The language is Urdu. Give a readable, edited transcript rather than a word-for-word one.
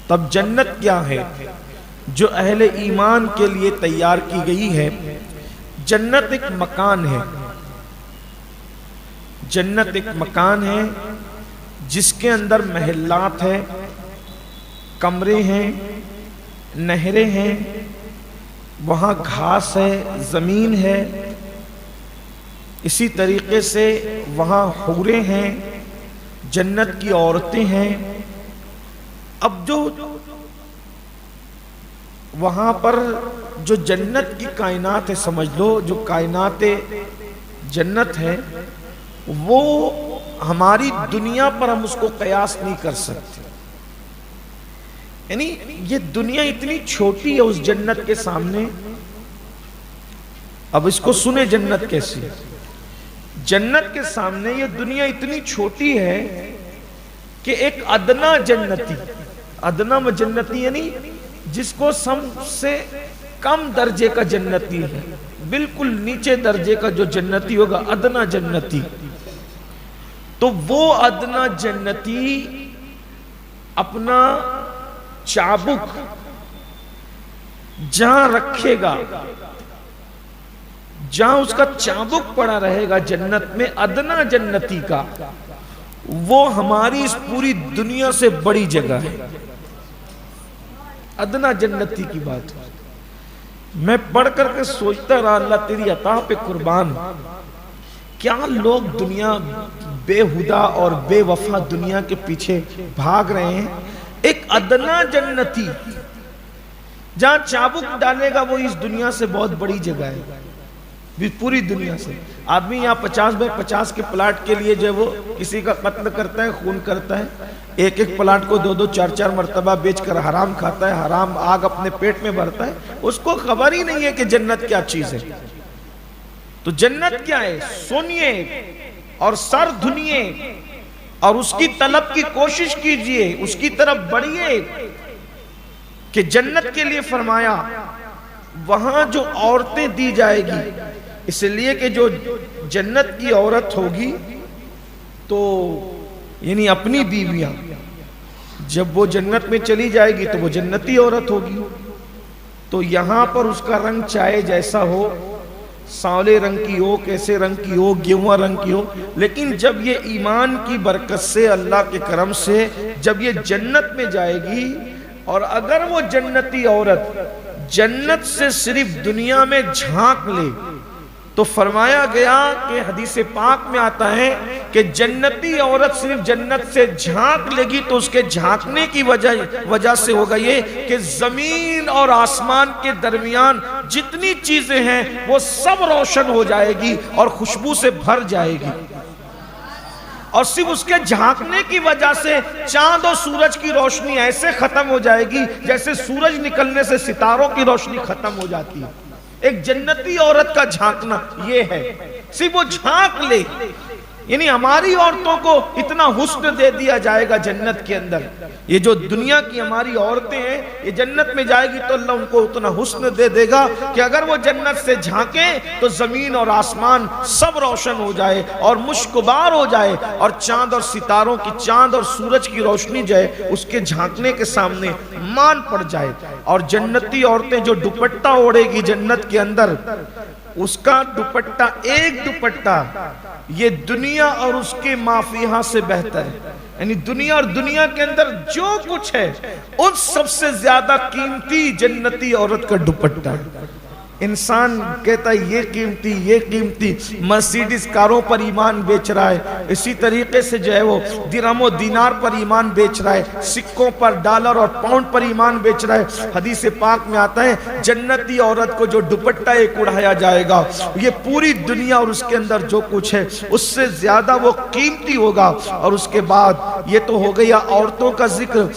تب جنت کیا ہے جو اہل ایمان کے لیے تیار کی گئی ہے؟ جنت ایک مکان ہے، جنت ایک مکان ہے جس کے اندر محلات ہیں، کمرے ہیں، نہریں ہیں، وہاں گھاس ہے، زمین ہے، اسی طریقے سے وہاں حوریں ہیں، جنت کی عورتیں ہیں۔ اب جو وہاں پر جو جنت کی کائنات ہے، سمجھ لو جو کائنات جنت ہے وہ ہماری دنیا پر ہم اس کو قیاس نہیں کر سکتے۔ یعنی یہ دنیا اتنی چھوٹی ہے اس جنت کے سامنے۔ اب اس کو سنیں جنت کیسی، جنت کے سامنے یہ دنیا اتنی چھوٹی ہے کہ ایک ادنا جنتی، ادنا جنتی یعنی جس کو سب سے کم درجے کا جنتی ہے، بالکل نیچے درجے کا جو جنتی ہوگا ادنا جنتی، تو وہ ادنا جنتی اپنا چابک جہاں رکھے گا، جہاں اس کا چابک پڑا رہے گا جنت میں ادنا جنتی کا، وہ ہماری اس پوری دنیا سے بڑی جگہ ہے۔ ادنا جنتی کی بات ہے۔ میں پڑھ کر کے سوچتا رہا اللہ تیری عطا پہ قربان، کیا لوگ دنیا بے ہدا اور بے وفا دنیا کے پیچھے بھاگ رہے ہیں۔ ایک ادنا جنتی جہاں چابک ڈالے گا وہ اس دنیا سے بہت بڑی جگہ ہے، پوری دنیا سے۔ آدمی یہاں 50x50 کے پلاٹ کے لیے جو وہ کسی کا قتل کرتا ہے، خون کرتا ہے، ایک ایک پلاٹ کو 2-2 4-4 مرتبہ بیچ کر حرام کھاتا ہے، حرام آگ اپنے پیٹ میں بھرتا ہے، اس کو خبر ہی نہیں ہے کہ جنت کیا چیز ہے۔ تو جنت کیا ہے سنیے اور سر دھنیے اور اس کی طلب کی کوشش کیجئے، اس کی طرف بڑھئے کہ جنت کے لیے فرمایا وہاں جو عورتیں دی جائے گی، اس لیے کہ جو جنت کی عورت ہوگی تو یعنی اپنی بیویاں جب وہ جنت میں چلی جائے گی تو وہ جنتی عورت ہوگی، تو یہاں پر اس کا رنگ چاہے جیسا ہو، سانولے رنگ کی ہو، کیسے رنگ کی ہو، گیہواں رنگ کی ہو، لیکن جب یہ ایمان کی برکت سے اللہ کے کرم سے جب یہ جنت میں جائے گی، اور اگر وہ جنتی عورت جنت سے صرف دنیا میں جھانک لے تو فرمایا گیا کہ حدیث پاک میں آتا ہے کہ جنتی عورت صرف جنت سے جھانک لے گی تو اس کے جھانکنے کی وجہ سے ہوگا یہ کہ زمین اور آسمان کے درمیان جتنی چیزیں ہیں وہ سب روشن ہو جائے گی اور خوشبو سے بھر جائے گی، اور صرف اس کے جھانکنے کی وجہ سے چاند اور سورج کی روشنی ایسے ختم ہو جائے گی جیسے سورج نکلنے سے ستاروں کی روشنی ختم ہو جاتی ہے۔ ایک جنتی عورت کا جھانکنا یہ ہے، صرف وہ جھانک لے، یعنی ہماری عورتوں کو اتنا حسن دے دیا جائے گا جنت کے اندر۔ یہ جو دنیا کی ہماری عورتیں ہیں یہ جنت میں جائے گی تو اللہ ان کو اتنا حسن دے گا کہ اگر وہ جنت سے جھانکیں تو زمین اور آسمان سب روشن ہو جائے اور مشکبار ہو جائے، اور چاند اور ستاروں کی، چاند اور سورج کی روشنی جو ہے اس کے جھانکنے کے سامنے مان پڑ جائے۔ اور جنتی عورتیں جو دوپٹہ اوڑھے گی جنت کے اندر، اس کا دوپٹہ ایک دوپٹہ یہ دنیا اور اس کے مافیہاں سے بہتر ہے، یعنی دنیا اور دنیا کے اندر جو کچھ ہے ان سب سے زیادہ قیمتی جنتی عورت کا دوپٹہ۔ انسان کہتا ہے یہ قیمتی یہ قیمتی، مرسیڈیز کاروں پر ایمان بیچ رہا ہے، اسی طریقے سے جو ہے وہ درہم و دینار پر ایمان بیچ رہا ہے، سکوں پر، ڈالر اور پاؤنڈ پر ایمان بیچ رہا ہے۔ حدیث پاک میں آتا ہے جنتی عورت کو جو دوپٹہ ایک اڑھایا جائے گا یہ پوری دنیا اور اس کے اندر جو کچھ ہے اس سے زیادہ وہ قیمتی ہوگا۔ اور اس کے بعد یہ تو ہو گیا عورتوں کا ذکر،